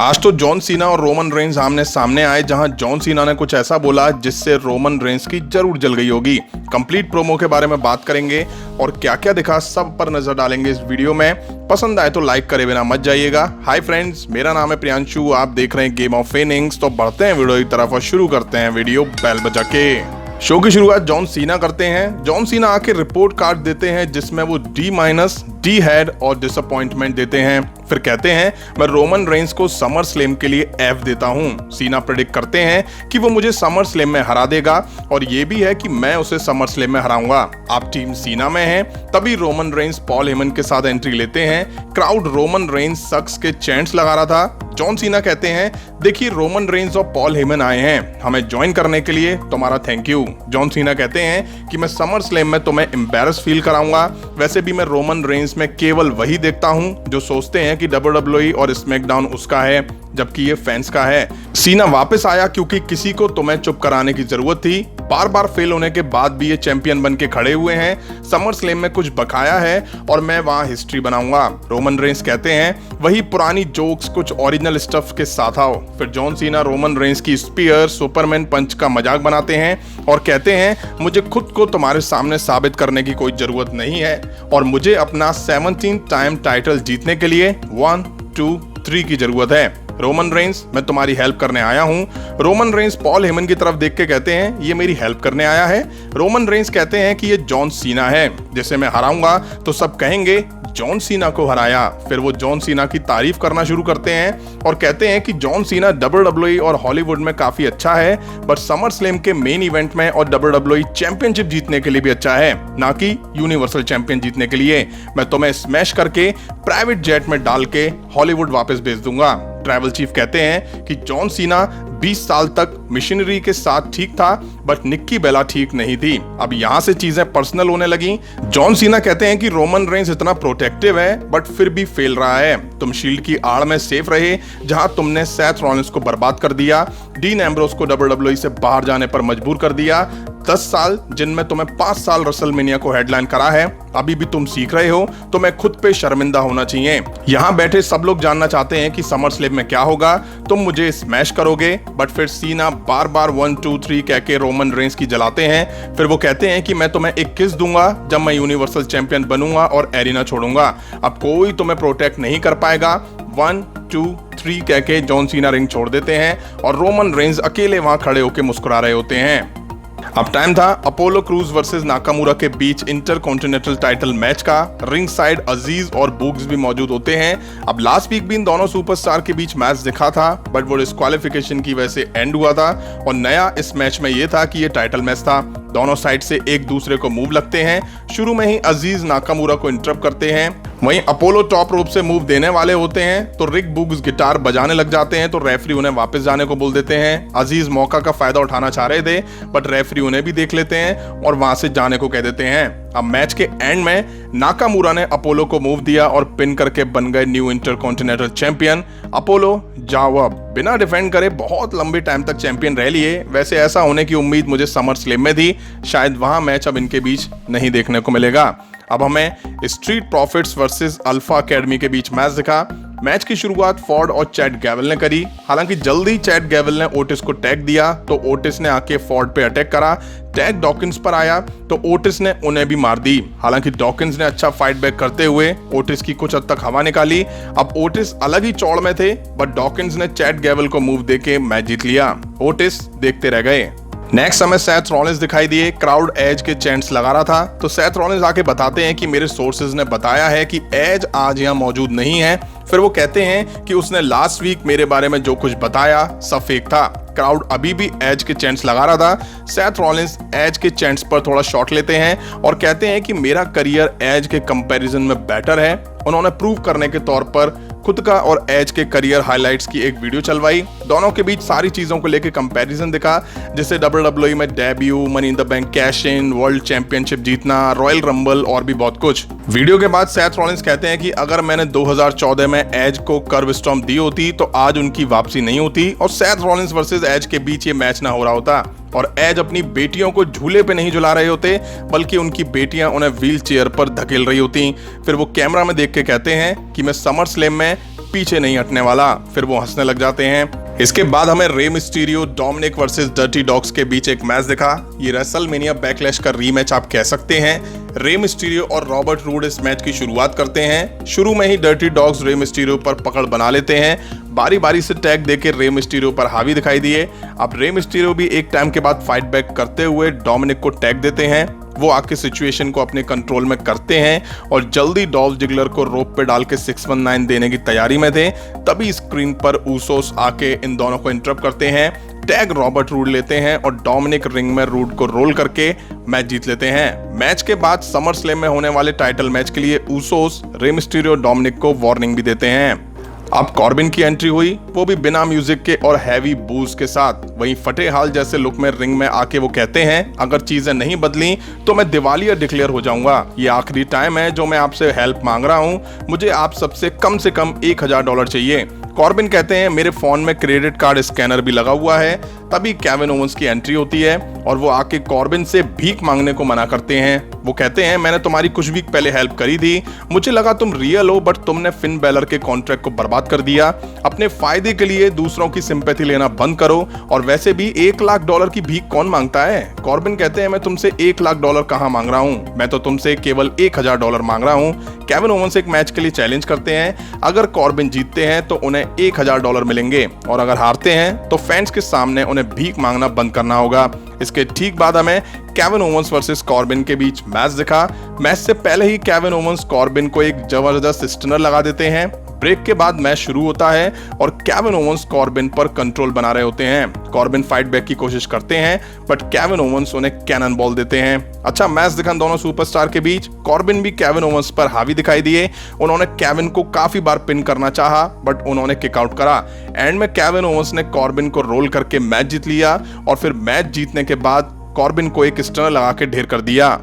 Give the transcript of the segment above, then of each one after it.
आज तो John Cena और रोमन रेंस आमने सामने आए, जहां जॉन सीना ने कुछ ऐसा बोला जिससे रोमन रेंस की जरूर जल गई होगी। कंप्लीट प्रोमो के बारे में बात करेंगे और क्या क्या दिखा सब पर नजर डालेंगे इस वीडियो में। पसंद आए तो लाइक करे बिना मत जाइएगा। हाय फ्रेंड्स, मेरा नाम है प्रियांशु, आप देख रहे हैं गेम ऑफ इनिंग्स। तो बढ़ते हैं वीडियो की तरफ और शुरू करते हैं वीडियो बेल बजा के। शो की शुरुआत जॉन सीना करते हैं। जॉन सीना आके रिपोर्ट कार्ड देते हैं जिसमें वो D-, D- और डिसअपॉइंटमेंट देते हैं। फिर कहते हैं मैं रोमन रेंस को समर स्लैम के लिए F देता हूं। सीना प्रेडिक्ट करते हैं कि वो मुझे समर स्लैम में हरा देगा और ये भी है कि मैं उसे समर स्लैम में हराऊंगा। आप टीम सीना में हैं। तभी रोमन रेंस पॉल हेमन के साथ एंट्री लेते हैं। क्राउड रोमन रेंस सक्स के चैंट्स लगा रहा था। जॉन सीना कहते हैं देखिए रोमन रेंस और पॉल हेमन आए हैं हमें ज्वाइन करने के लिए, तुम्हारा थैंक यू। जॉन सीना कहते हैं कि मैं समर स्लैम में तुम्हें एम्बैरस फील कराऊंगा। वैसे भी मैं रोमन रेंस में केवल वही देखता हूं जो सोचते हैं कि WWE और स्मैकडाउन उसका है जबकि ये फैंस का है। सीना वापस आया क्योंकि किसी को तुम्हें चुप कराने की जरूरत थी। बार बार फेल होने के बाद भी ये चैंपियन बन के खड़े हुए हैं। समर स्लैम में कुछ बकाया है और मैं वहां हिस्ट्री बनाऊंगा। रोमन रेंस कहते हैं वही पुरानी जोक्स कुछ ओरिजिनल स्टफ के साथ आओ। फिर जॉन सीना रोमन रेंस की स्पीयर सुपरमैन पंच का मजाक बनाते हैं और कहते हैं मुझे खुद को तुम्हारे सामने साबित करने की कोई जरूरत नहीं है और मुझे अपना 17 टाइम टाइटल जीतने के लिए 1, 2, 3 की जरूरत है। रोमन रेंस मैं तुम्हारी हेल्प करने आया हूं। रोमन रेंस पॉल हेमन की तरफ देख के कहते हैं ये मेरी हेल्प करने आया है। रोमन रेंस कहते हैं कि ये जॉन सीना है जिसे मैं हराऊंगा तो सब कहेंगे जॉन सीना को हराया। फिर वो जॉन सीना की तारीफ करना शुरू करते हैं और कहते हैं कि जॉन सीना WWE और हॉलीवुड में काफी अच्छा है बट समर स्लैम के मेन इवेंट में और WWE चैंपियनशिप जीतने के लिए भी अच्छा है, ना कि यूनिवर्सल चैंपियन जीतने के लिए। मैं तुम्हें स्मैश करके प्राइवेट जेट में डाल के हॉलीवुड वापस भेज दूंगा। ट्रैवल चीफ कहते हैं कि जॉन सीना 20 साल तक मिशनरी के साथ ठीक था बट निक्की बेला ठीक नहीं थी। अब यहाँ से चीजें पर्सनल होने लगी। जॉन सीना कहते हैं कि रोमन रेंस इतना प्रोटेक्टिव है बट फिर भी फेल रहा है। तुम शील्ड की आड़ में सेफ रहे जहां तुमने सेथ रॉलिंस को बर्बाद कर दिया, डीन एम्ब्रोस को WWE से बाहर जाने पर मजबूर कर दिया। 10 साल जिनमें तुम्हें 5 साल रसलमेनिया को हेडलाइन करा है, अभी भी तुम सीख रहे हो। तुम्हें खुद पे शर्मिंदा होना चाहिए। यहाँ बैठे सब लोग जानना चाहते हैं कि समर स्लैम में क्या होगा। तुम मुझे स्मैश करोगे बट फिर सीना बार बार 1, 2, 3 कह के रोमन रेंस की जलाते हैं। फिर वो कहते हैं कि मैं तुम्हें एक किस दूंगा जब मैं यूनिवर्सल चैंपियन बनूंगा और एरिना छोड़ूंगा। अब कोई तुम्हें प्रोटेक्ट नहीं कर पाएगा। 1, 2, 3 कह के जॉन सीना रिंग छोड़ देते हैं और रोमन रेंस अकेले वहां खड़े होकर मुस्कुरा रहे होते हैं। अब टाइम था अपोलो क्रूज वर्सेस नाकामुरा के बीच इंटरकॉन्टिनेंटल टाइटल मैच का। रिंग साइड अजीज और बुग्स भी मौजूद होते हैं। अब लास्ट वीक भी इन दोनों सुपरस्टार के बीच मैच दिखा था बट वो डिस्क्वालिफिकेशन की वजह से एंड हुआ था और नया इस मैच में ये था कि ये टाइटल मैच था। दोनों साइड से एक दूसरे को मूव लगते हैं। शुरू में ही अजीज नाकामुरा को इंटरप्ट करते हैं, वहीं अपोलो टॉप रोप से मूव देने वाले होते हैं तो रिक बुग्स गिटार बजाने लग जाते हैं तो रेफरी उन्हें वापस जाने को बोल देते हैं। अजीज मौका का फायदा उठाना चाह रहे थे बट रेफरी उन्हें भी देख लेते हैं और वहां से जाने को कह देते हैं। अब मैच के एंड में नाकामुरा ने अपोलो को मूव दिया और पिन करके बन गए न्यू इंटरकॉन्टिनेंटल चैंपियन। अपोलो जाओ अब बिना डिफेंड करे बहुत लंबे टाइम तक चैंपियन रह लिए। वैसे ऐसा होने की उम्मीद मुझे समर स्लैम में थी, शायद वहां मैच अब इनके बीच नहीं देखने को मिलेगा। अब हमें street profits versus alpha academy के बीच मैच दिखा। मैच की शुरुआत फॉर्ड और चैट गैवल ने करी। हालांकि जल्दी चैट गैवल ने ओटिस को टैग दिया तो ओटिस ने आके फॉर्ड पे अटैक करा। टैग डॉकिंस पर आया तो ओटिस ने उन्हें भी मार दी। हालांकि डॉकिंस ने अच्छा फाइट बैक करते हुए ओटिस की कुछ हद तक हवा निकाली। अब ओटिस अलग ही चौड़ में थे बट डॉकिंस ने चैट गैवल को मूव देके मैच जीत लिया। ओटिस देखते रह गए। नेक्स्ट हमें सेथ रॉलिंस दिखाई दिए। क्राउड एज के चैंट्स लगा रहा था तो सेथ रॉलिंस आके बताते हैं कि मेरे सोर्सेज ने बताया है कि एज आज यहाँ मौजूद नहीं है। फिर वो कहते हैं कि उसने लास्ट वीक मेरे बारे में जो कुछ बताया सब फेक था। क्राउड अभी भी एज के चैंट्स लगा रहा था। सेथ रॉलिंस एज के चैंट्स पर थोड़ा शॉट लेते हैं और कहते हैं कि मेरा करियर एज के कंपैरिजन में बेटर है। उन्होंने प्रूव करने के तौर पर खुद का और एज के करियर हाइलाइट्स की एक वीडियो चलवाई। दोनों के बीच सारी चीजों को लेकर कंपैरिजन दिखा, जैसे WWE में debut, money in the bank cash in, world championship जीतना, रॉयल रंबल और भी बहुत कुछ। वीडियो के बाद सेथ रॉलिंस कहते हैं कि अगर मैंने 2014 में एज को कर्व स्टॉम्प दी होती तो आज उनकी वापसी नहीं होती और सेथ रॉलिंस वर्सेस एज के बीच ये मैच ना हो रहा होता और एज अपनी बेटियों को झूले पे नहीं झुला रहे होते बल्कि उनकी बेटियां उन्हें व्हील चेयर पर धकेल रही होती। फिर वो कैमरा में देख के कहते हैं कि मैं समर स्लैम में पीछे नहीं हटने वाला। फिर वो हंसने लग जाते हैं। इसके बाद हमें Rey Mysterio Dominik versus Dirty Dogs के बीच एक मैच दिखा। ये रेसलमेनिया बैकलैश का रीमैच आप कह सकते हैं। रे मिस्टीरियो और रॉबर्ट रूड इस मैच की शुरुआत करते हैं। शुरू में ही डर्टी डॉग्स रे मिस्टीरियो पर पकड़ बना लेते हैं। बारी बारी से टैग देके रे मिस्टीरियो पर हावी दिखाई दिए। अब रे मिस्टीरियो भी एक टाइम के बाद फाइट बैक करते हुए डोमिनिक को टैग देते हैं। वो आके सिचुएशन को अपने कंट्रोल में करते हैं और जल्दी डॉल्फ जिगलर को रोप पे डाल के 619 देने की तैयारी में थे। तभी स्क्रीन पर ऊसोस आके इन दोनों को इंटरप्ट करते हैं। टैग रॉबर्ट रूड लेते हैं और डोमिनिक रिंग में रूड को रोल करके मैच जीत लेते हैं। मैच के बाद समर स्लैम में होने वाले टाइटल मैच के लिए ऊसोस रे मिस्टीरियो डोमिनिक को वार्निंग भी देते हैं। अब कॉर्बिन की एंट्री हुई, वो भी बिना म्यूजिक के और हैवी बूज के साथ। वहीं फटे हाल जैसे लुक में रिंग में आके वो कहते हैं, अगर चीजें नहीं बदली तो मैं दिवालिया डिक्लेयर हो जाऊंगा। ये आखिरी टाइम है जो मैं आपसे हेल्प मांग रहा हूं। मुझे आप सबसे कम $1000 चाहिए। कॉर्बिन कहते हैं, मेरे फोन में क्रेडिट कार्ड स्कैनर भी लगा हुआ है। तभी केविन ओवेंस की एंट्री होती है और वो आके कॉर्बिन से भीख मांगने को मना करते हैं। वो कहते हैं, मैंने तुम्हारी कुछ वीक पहले हेल्प करी थी। मुझे लगा तुम रियल हो, बट तुमने फिन बैलर के कॉन्ट्रैक्ट को बर्बाद कर दिया। अपने फायदे के लिए दूसरों की सिंपैथी लेना बंद करो। और वैसे भी $1,00,000 की भीख कौन मांगता है? कॉर्बिन कहते हैं, मैं तुमसे $1,00,000 कहाँ मांग रहा हूँ, मैं तो तुमसे केवल $1000 मांग रहा हूँ। केविन ओवेंस एक मैच के लिए चैलेंज करते हैं। अगर कॉर्बिन जीतते हैं तो उन्हें $1000 मिलेंगे और अगर हारते हैं तो फैंस के सामने उन्हें भीख मांगना बंद करना होगा। इसके ठीक बाद हमें केविन ओवेंस वर्सेस कॉर्बिन के बीच मैच दिखा। मैच से पहले ही केविन ओवेंस कॉर्बिन को एक जबरदस्त स्टनर लगा देते हैं। ब्रेक के बाद मैच शुरू होता है और केविन ओवेंस कॉर्बिन पर कंट्रोल बना रहे होते हैं। कॉर्बिन फाइट बैक की कोशिश करते हैं बट केविन ओवेंस उन्हें कैनन बॉल देते हैं। अच्छा मैच दिखा दोनों सुपरस्टार के बीच। कॉर्बिन भी केविन ओवेंस पर हावी दिखाई दिए। उन्होंने केविन को काफी बार पिन करना चाहा बट उन्होंने किक आउट करा। एंड में केविन ओवेंस ने कॉर्बिन को रोल करके मैच जीत लिया और फिर मैच जीतने के बाद कॉर्बिन को एक स्टनर लगा के ढेर कर दिया।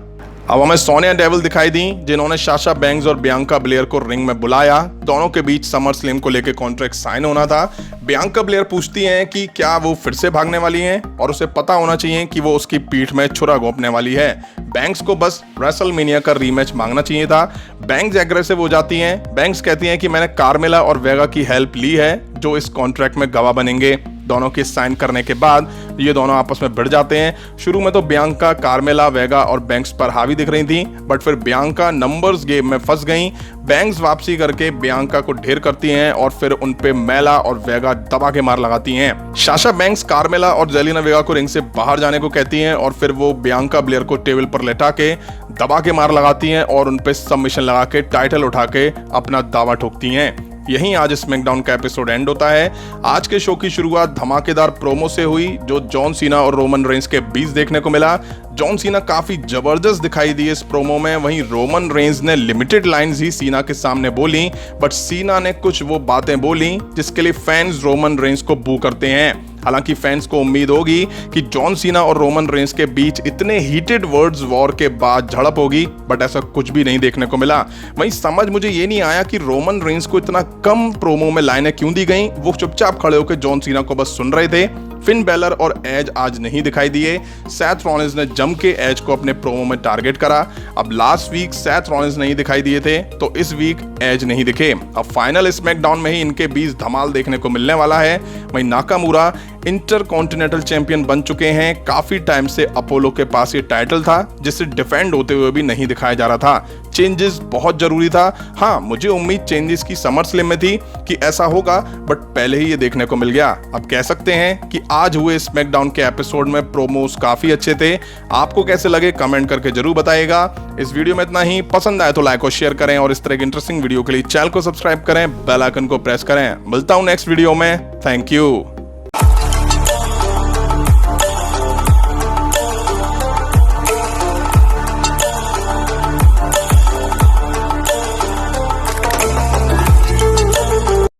अब हमें सोनिया डेविल दिखाई दी, जिन्होंने साशा बैंक्स और बियांका ब्लेयर को रिंग में बुलाया। दोनों के बीच समर स्लैम को लेकर कॉन्ट्रैक्ट साइन होना था। बियांका ब्लेयर पूछती हैं कि क्या वो फिर से भागने वाली हैं और उसे पता होना चाहिए कि वो उसकी पीठ में छुरा घोंपने वाली है। बैंक्स को बस रेसलमेनिया का रीमैच मांगना चाहिए था। बैंक्स एग्रेसिव हो जाती हैं। बैंक्स कहती हैं कि मैंने कार्मेला और वेगा की हेल्प ली है जो इस कॉन्ट्रैक्ट में गवाह बनेंगे। दोनों के साइन करने के बाद ये दोनों आपस में भिड़ जाते हैं। शुरू में तो बियांका, कार्मेला, वेगा और बैंक्स पर हावी दिख रही थी बट फिर बियांका नंबर्स गेम में फंस गई। बैंक्स वापसी करके बियांका को ढेर करती हैं और फिर उन पे मेला और वेगा दबा के मार लगाती हैं। साशा बैंक्स कार्मेला और जेलिना वेगा को रिंग से बाहर जाने को कहती हैं और फिर वो बियांका ब्लेयर को टेबल पर लेटा के दबा के मार लगाती हैं और उन पे सबमिशन लगा के टाइटल उठा के अपना दावा ठोकती हैं। यहीं आज स्मैकडाउन का एपिसोड एंड होता है। आज के शो की शुरुआत धमाकेदार प्रोमो से हुई जो जॉन सीना और रोमन रेंस के बीच देखने को मिला। जॉन सीना काफी जबरदस्त दिखाई दिए इस प्रोमो में। वहीं रोमन रेंस ने लिमिटेड लाइंस ही सीना के सामने बोली बट सीना ने कुछ वो बातें बोली जिसके लिए फैंस रोमन रेंस को बू करते हैं। हालांकि फैंस को उम्मीद होगी कि जॉन सीना और रोमन रेंस के बीच इतने हीटेड वर्ड्स वॉर के बाद झड़प होगी बट ऐसा कुछ भी नहीं देखने को मिला। वहीं समझ मुझे ये नहीं आया कि रोमन रेंस को इतना कम प्रोमो में लाइनें क्यों दी गई। वो चुपचाप खड़े होकर जॉन सीना को बस सुन रहे थे। फिन बैलर और एज आज नहीं दिखाई दिए। सैथ रॉलिंस ने जम के एज को अपने प्रोमो में टारगेट करा। अब लास्ट वीक सैथ रॉलिंस नहीं दिखाई दिए थे तो इस वीक एज नहीं दिखे। अब फाइनल स्मैकडाउन में ही इनके बीच धमाल देखने को मिलने वाला है। वहीं नाकामुरा इंटरकॉन्टिनेंटल चैंपियन बन चुके हैं। काफी टाइम से अपोलो के पास ये टाइटल था जिसे डिफेंड होते हुए भी नहीं दिखाया जा रहा था। चेंजेस बहुत जरूरी था। हाँ मुझे उम्मीद चेंजेस की समर स्लैम में थी कि ऐसा होगा बट पहले ही ये देखने को मिल गया। अब कह सकते हैं कि आज हुए स्मैकडाउन के एपिसोड में प्रोमोस काफी अच्छे थे। आपको कैसे लगे कमेंट करके जरूर बताइएगा। इस वीडियो में इतना ही। पसंद आए तो लाइक और शेयर करें और इस तरह की इंटरेस्टिंग वीडियो के लिए चैनल को सब्सक्राइब करें, बेल आइकन को प्रेस करें। मिलता हूं नेक्स्ट वीडियो में। Thank you.